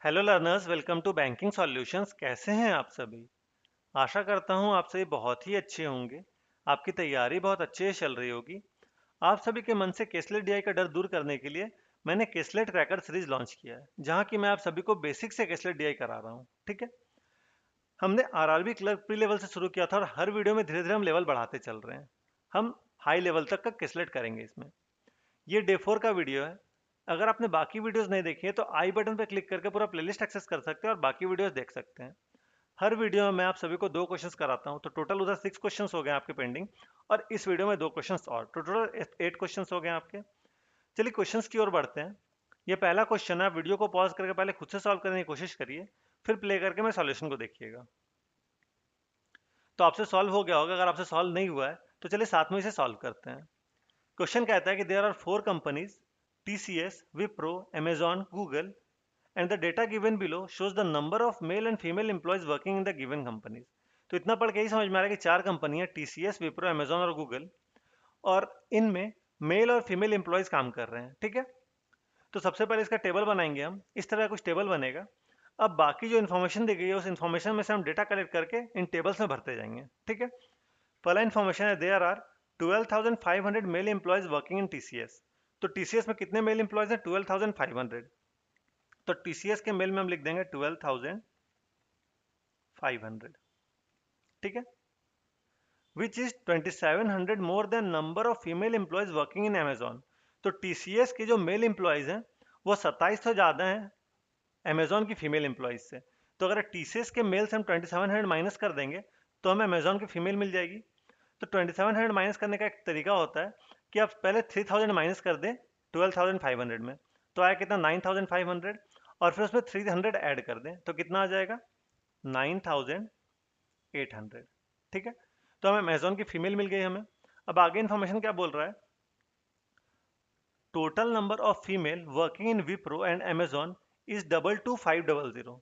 Hello learners, welcome to banking solutions. कैसे हैं आप सभी? आशा करता हूं आप सभी बहुत ही अच्छे होंगे। आपकी तैयारी बहुत अच्छे से चल रही होगी। आप सभी के मन से केसलेट डीआई का डर दूर करने के लिए मैंने केसलेट क्रैकर सीरीज लॉन्च किया है, जहां की मैं आप सभी को बेसिक से केसलेट डीआई करा रहा हूं। ठीक है, हमने आरआरबी क्लर्क प्री लेवल से शुरू किया था और हर वीडियो में धीरे धीरे हम लेवल बढ़ाते चल रहे हैं। हम हाई लेवल तक का केसलेट करेंगे इसमें। ये डे 4 का वीडियो है। अगर आपने बाकी वीडियोस नहीं देखी है तो आई बटन पर क्लिक करके पूरा प्लेलिस्ट एक्सेस कर सकते हैं और बाकी वीडियोस देख सकते हैं। हर वीडियो में मैं आप सभी को 2 क्वेश्चंस कराता हूं, तो टोटल उधर 6 क्वेश्चंस हो गए आपके पेंडिंग। और इस वीडियो में 2 क्वेश्चंस और, तो टोटल 8 क्वेश्चंस हो गए आपके। चलिए क्वेश्चंस की ओर बढ़ते हैं। ये पहला क्वेश्चन है, आप वीडियो को पॉज करके पहले खुद से सॉल्व करने की कोशिश करिए, फिर प्ले करके मैं सॉल्यूशन को देखिएगा। तो आपसे सॉल्व हो गया होगा। अगर आपसे सॉल्व नहीं हुआ है तो चलिए साथ में इसे सॉल्व करते हैं। क्वेश्चन कहता है कि there are 4 companies, TCS, Wipro, Amazon, Google, and the data given below shows the number of male and female employees working in the given companies। तो इतना पढ़ के ही समझ में आ रहा है कि 4 कंपनियां, TCS, विप्रो, Amazon और Google, और इनमें मेल और फीमेल एम्प्लॉयज काम कर रहे हैं। ठीक है, तो सबसे पहले इसका टेबल बनाएंगे हम। इस तरह का कुछ टेबल बनेगा। अब बाकी जो इन्फॉर्मेशन दी गई है उस इन्फॉर्मेशन में से हम डेटा कलेक्ट करके इन टेबल्स में भरते जाएंगे। ठीक है, पहला इन्फॉर्मेशन है, there are 12,500 male employees working in TCS। तो TCS में कितने मेल एम्प्लॉयज हैं? 12,500। तो TCS के मेल में हम लिख देंगे 12,500। ठीक है, which is 2,700 more than number of female employees working in Amazon। तो TCS के जो मेल एम्प्लॉयज हैं वो 2700 ज़्यादा हैं Amazon की फीमेल एम्प्लॉयज से। तो अगर TCS के मेल से हम 2,700 माइनस कर देंगे तो हमें Amazon की फीमेल मिल जाएगी। तो 2,700 माइनस करने का एक तरीका होता है कि आप पहले 3,000 माइनस कर दें 12,500 में, तो आया कितना? 9,500। और फिर उसमें 300 ऐड कर दें तो कितना आ जाएगा? 9,800। ठीक है, तो हमें अमेजोन की फीमेल मिल गई हमें। अब आगे इन्फॉर्मेशन क्या बोल रहा है? Total number of female working in Wipro and Amazon is 22,500।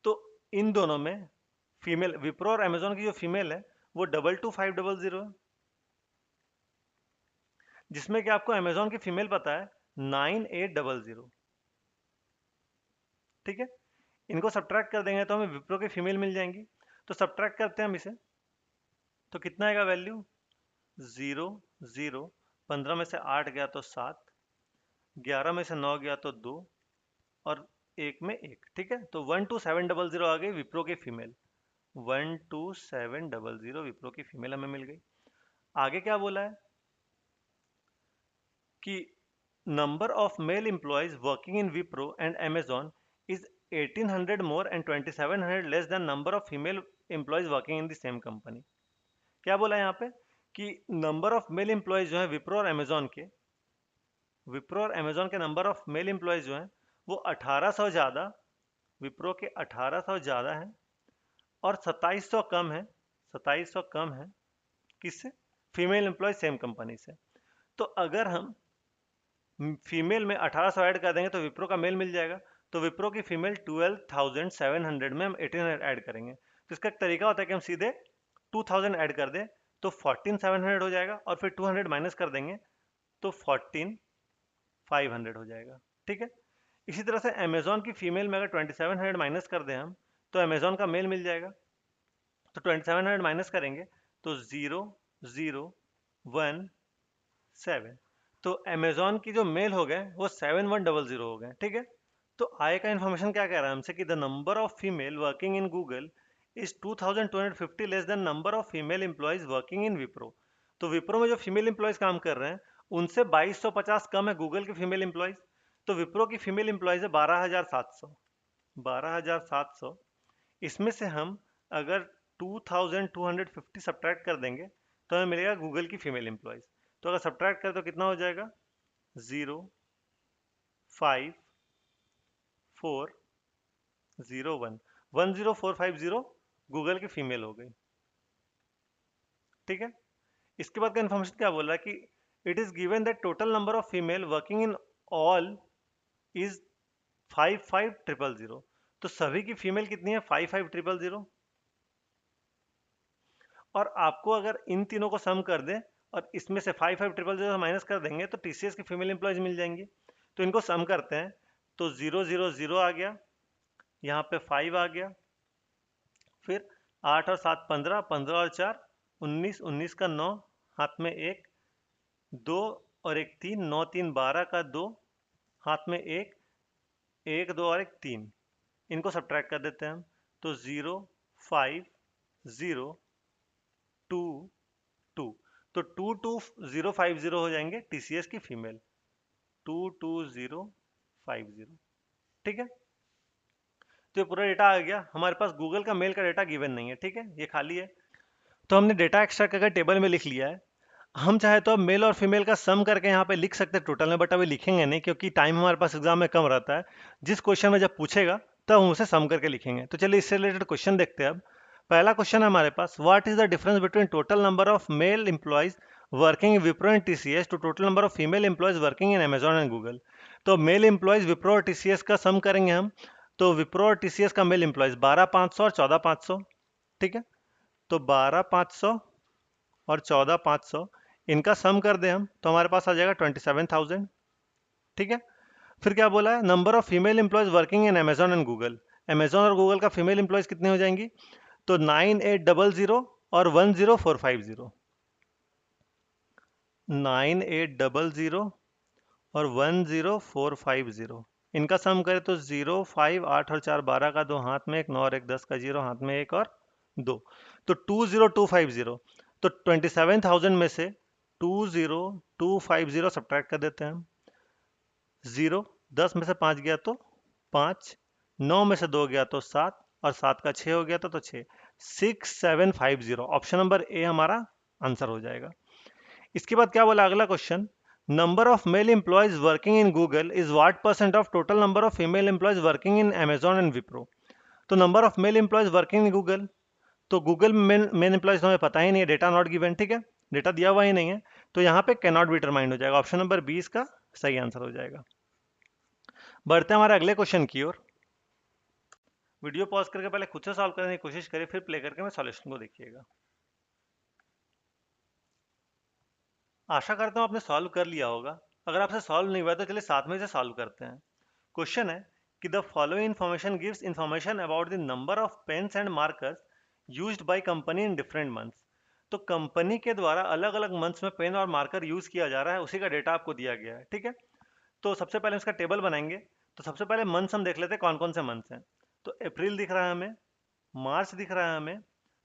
तो इन दोनों में फीमेल, विप्रो और अमेजोन की जो फीमेल है वो 22,500 है, जिसमें कि आपको अमेजोन की फीमेल पता है 9,800। ठीक है, इनको सब्ट्रैक्ट कर देंगे तो हमें विप्रो की फीमेल मिल जाएंगी। तो सब्ट्रैक्ट करते हैं हम इसे, तो कितना आएगा वैल्यू? 0 0, 15 में से 8 गया तो 7, 11 में से 9 गया तो 2, और एक में 1। ठीक है, तो 12,700 आ गई विप्रो की फीमेल। 12,700 विप्रो की फीमेल हमें मिल गई। आगे क्या बोला है कि number of male employees working in Wipro and Amazon is 1,800 more and 2,700 less than number of female employees working in the same company. क्या बोला है यहाँ पे कि नंबर ऑफ मेल एम्प्लॉयज जो है विप्रो और अमेजोन के, विप्रो और अमेजोन के नंबर ऑफ मेल एम्प्लॉयज जो हैं वो 1800 ज़्यादा, विप्रो के 1800 ज़्यादा है, और 2700 कम है, 2700 कम है किससे? फीमेल एम्प्लॉयज सेम कंपनी से। तो अगर हम फीमेल में 1800 ऐड कर देंगे तो विप्रो का मेल मिल जाएगा। तो विप्रो की फीमेल 12,700 में हम 1800 ऐड करेंगे। तो इसका एक तरीका होता है कि हम सीधे 2000 ऐड कर दें तो 14,700 हो जाएगा, और फिर 200 माइनस कर देंगे तो 14,500 हो जाएगा। ठीक है, इसी तरह से अमेजोन की फीमेल में अगर 2,700 माइनस कर दें हम तो अमेजोन का मेल मिल जाएगा। तो 2,700 माइनस करेंगे तो 0,0,1,7। तो अमेजोन की जो मेल हो गए वो 7,100 हो गए। ठीक है, तो आय का इन्फॉर्मेशन क्या कह रहा है हमसे कि the number of female working in Google is 2,250 less than number of female employees working in Wipro. तो विप्रो में जो फीमेल एम्प्लॉयज काम कर रहे हैं उनसे 2,250 कम है गूगल के फीमेल एम्प्लॉयज। तो विप्रो की फीमेल एम्प्लॉयज है 12,700। 12,700, इसमें से हम अगर 2,250 सब्ट्रैक्ट कर देंगे तो हमें मिलेगा गूगल की फीमेल एम्प्लॉयज। तो अगर सब्ट्रैक्ट करें तो कितना हो जाएगा? 0,5,4,0,1, 1,0,450 गूगल की फीमेल हो गई। ठीक है, इसके बाद का इन्फॉर्मेशन क्या बोल रहा है कि it is given that total number of female working in all is 55,000। तो सभी की फीमेल कितनी है? 55,000। और आपको अगर इन तीनों को सम कर दें और इसमें से 55,000 माइनस कर देंगे तो TCS की फीमेल एम्प्लॉयज मिल जाएंगी। तो इनको सम करते हैं तो 0,0,0 आ गया, यहाँ पे 5 आ गया। फिर 8 और 7 15, 15 और 4 19, 19 का 9, हाथ में 1, 2 और 1 3, 9 3 12 का 2, हाथ में 1, 1 2 और 1 3। इनको सब्ट्रैक्ट कर देते हैं हम। तो 0 5 0 2 2। तो 22050 हो जाएंगे टीसीएस की फीमेल, 22050। ठीक है, तो ये पूरा डेटा आ गया हमारे पास। गूगल का मेल का डेटा गिवन नहीं है, ठीक है, ये खाली है। तो हमने डेटा एक्सट्रैक्ट करके टेबल में लिख लिया है। हम चाहे तो अब मेल और फीमेल का सम करके यहाँ पे लिख सकते हैं टोटल में, बट अभी लिखेंगे नहीं क्योंकि टाइम हमारे पास एग्जाम में कम रहता है। जिस क्वेश्चन में जब पूछेगा तब हम उसे सम करके लिखेंगे। तो चलिए इससे रिलेटेड क्वेश्चन देखते हैं अब। पहला क्वेश्चन है हमारे पास, what is the difference between total number of male employees working in Wipro and TCS to total number of female employees working in Amazon and Google. तो मेल एम्प्लॉयज विप्रो और टीसीएस का सम करेंगे हम। तो विप्रो और टीसीएस का मेल एम्प्लॉयज 12,500 और 14,500। ठीक है, तो 12,500 और 14,500 इनका सम कर दें हम तो हमारे पास आ जाएगा 27,000। ठीक है, फिर क्या बोला है, number of female employees working in Amazon and Google. Amazon और गूगल का फीमेल एम्प्लॉयज कितने हो जाएंगी, तो 9800 और 10450। 9800 और 10450 इनका सम करें तो 0 5 8 और 4 12 का 2, हाथ में 1, 9 और 1 10 का 0, हाथ में 1 और 2, तो 20250। तो 27,000 में से 20250 सब्ट्रैक्ट कर देते हैं हम। 0 10 में से 5 गया तो 5, 9 में से 2 गया तो 7 और 7 का 6 हो गया तो 6, 6750। ऑप्शन नंबर ए हमारा आंसर हो जाएगा। इसके बाद क्या बोला अगला question, number of male employees working in Google is what percent of total number of female employees working in Amazon and Wipro. तो number of male employees working in Google, तो गूगल में मेन एम्प्लॉयज हमें पता ही नहीं है, data not given. ठीक है, data दिया हुआ ही नहीं है, तो यहाँ पे कैन नॉट बी डिटरमाइंड हो जाएगा। ऑप्शन नंबर 20 का सही आंसर हो जाएगा। बढ़ते हैं हमारे अगले क्वेश्चन की ओर। वीडियो पॉज करके पहले खुद से सॉल्व करने की कोशिश करिए, फिर प्ले करके मैं सॉल्यूशन को देखिएगा। आशा करता हूँ आपने सॉल्व कर लिया होगा। अगर आपसे सॉल्व नहीं हुआ तो चलिए साथ में इसे सॉल्व करते हैं। क्वेश्चन है कि the following information gives information about the number of pens and markers used by company in different months. तो कंपनी के द्वारा अलग अलग मंथ्स में पेन और मार्कर यूज किया जा रहा है, उसी का डेटा आपको दिया गया है। ठीक है, तो सबसे पहले इसका टेबल बनाएंगे। तो सबसे पहले मंथ्स हम देख लेते हैं कौन कौन से मंथ्स हैं। तो अप्रैल दिख रहा है हमें, मार्च दिख रहा है हमें,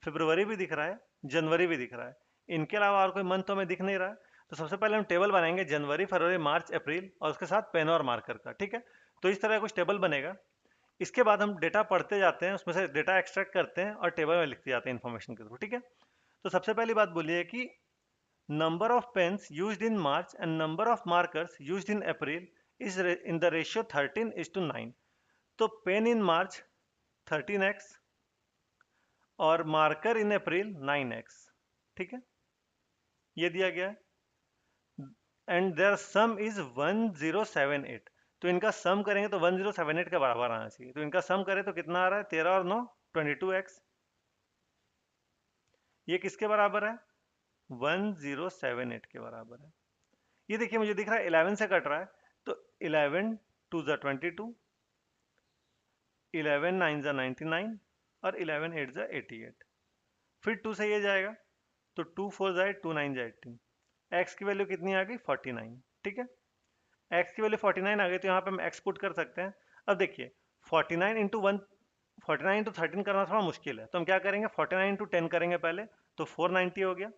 फरवरी भी दिख रहा है, जनवरी भी दिख रहा है। इनके अलावा और कोई मंथ तो हमें दिख नहीं रहा है। तो सबसे पहले हम टेबल बनाएंगे जनवरी फरवरी मार्च अप्रैल और उसके साथ पेन और मार्कर का। ठीक है, तो इस तरह कुछ टेबल बनेगा। इसके बाद हम डेटा पढ़ते जाते हैं, उसमें से डेटा एक्सट्रैक्ट करते हैं और टेबल में लिखते जाते हैं इन्फॉर्मेशन के थ्रू। ठीक है, तो सबसे पहली बात बोलिए कि number of pens used in March and number of markers used in April is in the ratio 13:9। तो पेन इन मार्च 13x और मार्कर इन अप्रैल 9x। ठीक है, ये दिया गया है एंड देयर सम इज 1078। तो इनका सम करेंगे तो 1078 के बराबर आना चाहिए। तो इनका सम करें तो कितना आ रहा है, 13 और 9 22x। ये किसके बराबर है, 1078 के बराबर है। ये देखिए मुझे दिख रहा है 11 से कट रहा है, तो 11 2 ज़ा 22, 11 9 ज़ा 99 और 11 8 ज़ा 88। फिर 2 से ये जाएगा तो 2 4 ज़ा 8, 2 9 ज़ा 18। x की वैल्यू कितनी आ गई, 49। ठीक है, x की वैल्यू 49 आ गई, तो यहाँ पे हम x पुट कर सकते हैं। अब देखिए 49 इंटू 1, 49 इंटू 13 करना थोड़ा मुश्किल है, तो हम क्या करेंगे 49 इंटू 10 करेंगे पहले, तो 490 हो गया।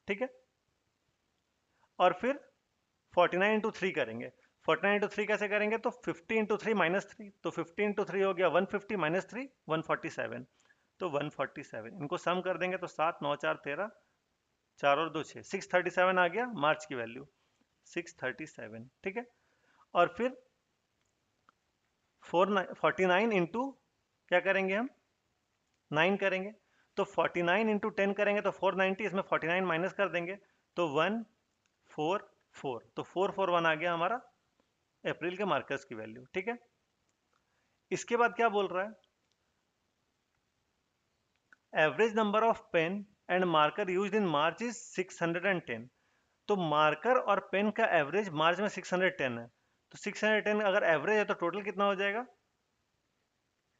ठीक है, और फिर 49 इंटू 3 करेंगे। 49 इंटू 3 कैसे करेंगे, तो 50 इंटू 3 -3, तो 50 इंटू 3 हो गया 150 -3 147। तो 147 इनको सम कर देंगे तो 7 9 4 13, 4 और 2 6, 637 आ गया मार्च की वैल्यू, 637। ठीक है, और फिर 49 इंटू क्या करेंगे हम 9 करेंगे, तो 49 इंटू 10 करेंगे तो 490, इसमें 49 माइनस कर देंगे तो 144, तो 441 आ गया हमारा अप्रैल के मार्कर्स की वैल्यू। ठीक है, इसके बाद क्या बोल रहा है, average number of pen and marker used in March is 610। तो मार्कर और पेन का एवरेज मार्च में 610 है, तो 610 अगर एवरेज है तो टोटल कितना हो जाएगा,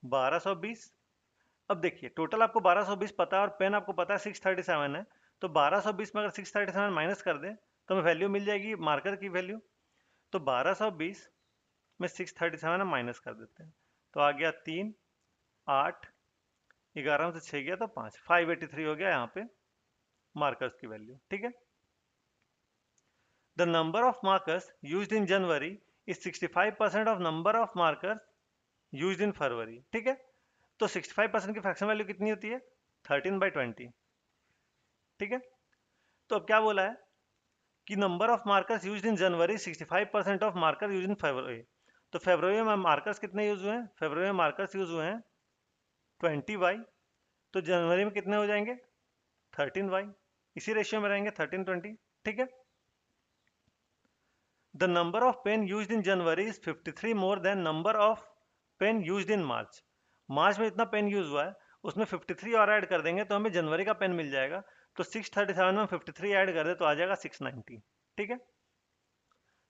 1220। अब देखिए टोटल आपको 1220 पता है और पेन आपको पता है 637 है, तो 1220 में अगर 637 माइनस कर दें तो हमें वैल्यू मिल जाएगी मार्कर की वैल्यू। तो 1220 में 637 हम माइनस कर देते हैं, तो आ गया 3, 8, 11 में से 6 गया तो 5, 583 हो गया यहाँ पे मार्कर्स की वैल्यू। ठीक है। The number of markers used in January is 65% of number of markers used in February. ठीक है। तो 65% की फ्रैक्शन वैल्यू कितनी होती है? 13/20। ठीक है। तो अब क्या बोला है कि number of markers used in January 65% of marker use in February. तो फरवरी में मार्कर्स कितने यूज हुए हैं? फरवरी में मार्कर्स यूज हुए हैं 20y, तो जनवरी में कितने हो जाएंगे? 13y। इसी रेशियो में रहेंगे 13-20। ठीक है। The number of pen used in January is 53 more than number of pen used in March. March में इतना पेन यूज हुआ है, उसमें 53 और ऐड कर देंगे तो हमें जनवरी का पेन मिल जाएगा। तो 637 में 53 ऐड कर दे तो आ जाएगा 690। ठीक है।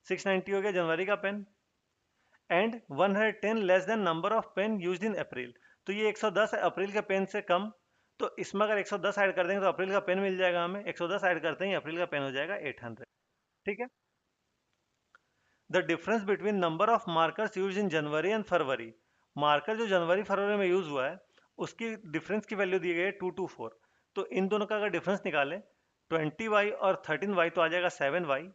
690 हो गया जनवरी का pen. And 110 less than number of pen used in April. तो ये 110 है अप्रैल के पेन से कम, तो इसमें अगर 110 ऐड कर देंगे तो अप्रैल का पेन मिल जाएगा हमें। 110 ऐड करते ही अप्रैल का पेन हो जाएगा 800। ठीक है। The difference between number of markers use in January and February. Marker जो जनवरी फरवरी में यूज हुआ है उसकी डिफरेंस की वैल्यू दी गई है 224। तो इन दोनों का अगर डिफरेंस निकालें 20y और 13y तो आ जाएगा 7y।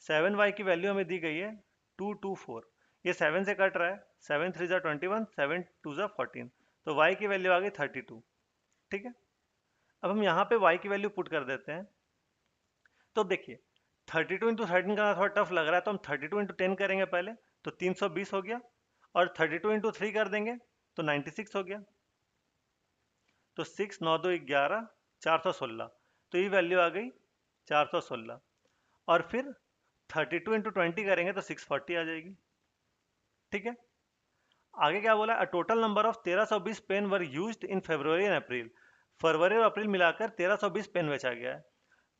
7y की वैल्यू हमें दी गई है 224। ये 7 से कट रहा है, 7 3 ज़ा 21, 7 2 ज़ा 14, तो y की वैल्यू आ गई 32। ठीक है। अब हम यहाँ पे y की वैल्यू पुट कर देते हैं। तो अब देखिए 32 इंटू 13 करना थोड़ा टफ लग रहा है, तो हम 32 इंटू 10 करेंगे पहले, तो 320 हो गया। और 32 इंटू 3 कर देंगे तो 96 हो गया। तो 6 9 2 11, 416। तो ये वैल्यू आ गई 416। और फिर 32 इंटू 20 करेंगे तो 640 आ जाएगी। ठीक है। आगे क्या बोला? A total number of 1320 pen were used in February and April. फरवरी और अप्रैल मिलाकर 1320 पेन बेचा गया है।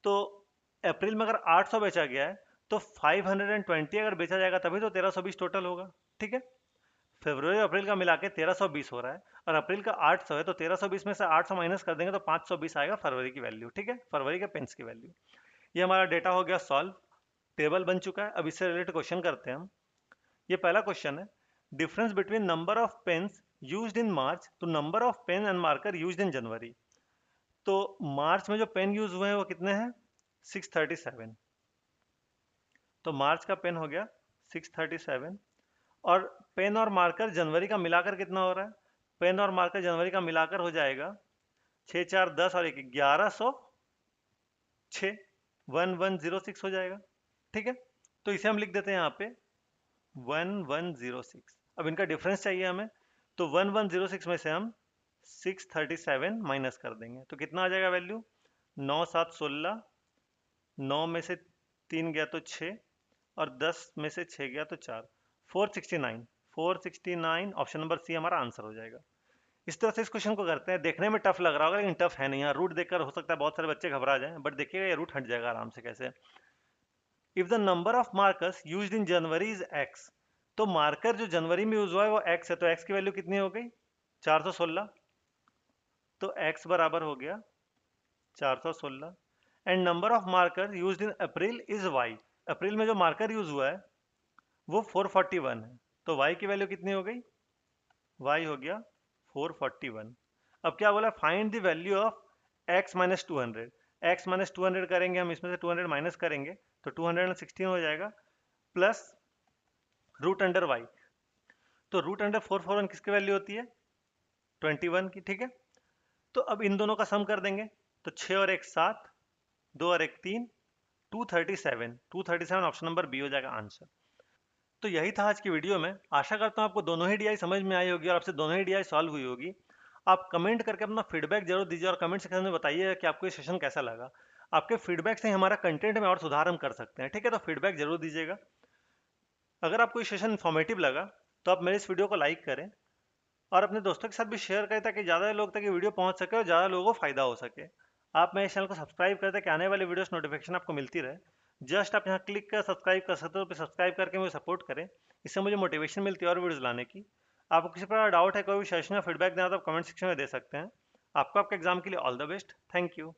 तो अप्रैल में अगर 800 बेचा गया है तो 520 अगर बेचा जाएगा तभी तो 1320 टोटल होगा। ठीक है। फरवरी और अप्रैल का मिला के 1320 हो रहा है और अप्रैल का 800 है, तो 1320 में से 800 माइनस कर देंगे तो 520 आएगा फरवरी की वैल्यू। ठीक है। फरवरी के पेन्स की वैल्यू। ये हमारा डेटा हो गया सॉल्व, टेबल बन चुका है। अब इससे रिलेटेड क्वेश्चन करते हैं हम। ये पहला क्वेश्चन है, difference between number of pens used in March to number of pen and marker used in January. तो मार्च में जो पेन यूज हुए हैं वो कितने हैं? 637। तो मार्च का पेन हो गया 637। और पेन और मार्कर जनवरी का मिलाकर कितना हो रहा है? पेन और मार्कर जनवरी का मिलाकर हो जाएगा 6 4 10 और 1 1106, 1106 हो जाएगा। ठीक है। तो इसे हम लिख देते हैं यहाँ पे 1106। अब इनका डिफरेंस चाहिए हमें, तो 1106 में से हम 637 माइनस कर देंगे तो कितना आ जाएगा वैल्यू? 9 7 16, 9 में से 3 गया तो 6 और 10 में से 6 गया तो 4, 469। 469 ऑप्शन नंबर सी हमारा आंसर हो जाएगा। इस तरह से इस क्वेश्चन को करते हैं। देखने में टफ लग रहा होगा लेकिन टफ है नहीं। यहाँ रूट देखकर हो सकता है बहुत सारे बच्चे घबरा जाएं, बट देखिएगा ये रूट हट जाएगा आराम से। कैसे? If the number of markers used in January is x. तो मार्कर जो जनवरी में यूज हुआ है वो एक्स है, तो एक्स की वैल्यू कितनी हो गई? 416। तो एक्स बराबर हो गया 416। And number of marker used in April is Y. April में जो मार्कर यूज हुआ है वो 441 है, तो y की वैल्यू कितनी हो गई? y हो गया 441। अब क्या बोला? Find the value of x minus 200। x minus 200 करेंगे हम, इसमें से 200 माइनस करेंगे तो 216 हो जाएगा, प्लस रूट अंडर y। तो रूट अंडर 441 किसकी वैल्यू होती है? 21 की। ठीक है। तो अब इन दोनों का सम कर देंगे, तो 6 और 1 7, 2 और 1 3, 237। 237 ऑप्शन नंबर बी हो जाएगा आंसर। तो यही था आज की वीडियो में। आशा करता हूँ आपको दोनों ही डीआई समझ में आई होगी और आपसे दोनों ही डीआई सॉल्व हुई होगी। आप कमेंट करके अपना फीडबैक जरूर दीजिए और कमेंट सेक्शन में बताइए कि आपको ये सेशन कैसा लगा। आपके फीडबैक से हमारा कंटेंट में और सुधार हम कर सकते हैं। ठीक है। तो फीडबैक जरूर दीजिएगा। अगर आपको ये सेशन इन्फॉर्मेटिव लगा तो आप मेरे इस वीडियो को लाइक करें और अपने दोस्तों के साथ भी शेयर करें ताकि ज़्यादा लोग तक ये वीडियो पहुंच सके और ज़्यादा लोगों को फायदा हो सके। आप मेरे चैनल को सब्सक्राइब करें ताकि आने वाली वीडियोस नोटिफिकेशन आपको मिलती रहे। जस्ट आप यहाँ क्लिक कर सब्सक्राइब कर सकते हो, तो सब्सक्राइब करके मुझे सपोर्ट करें। इससे मुझे मोटिवेशन मिलती है और वीडियोस लाने की। आपको किसी प्रकार डाउट है, कोई भी सजेशन या फीडबैक देना तो आप कमेंट सेक्शन में दे सकते हैं। आपको आपके एग्जाम के लिए all the best. Thank you.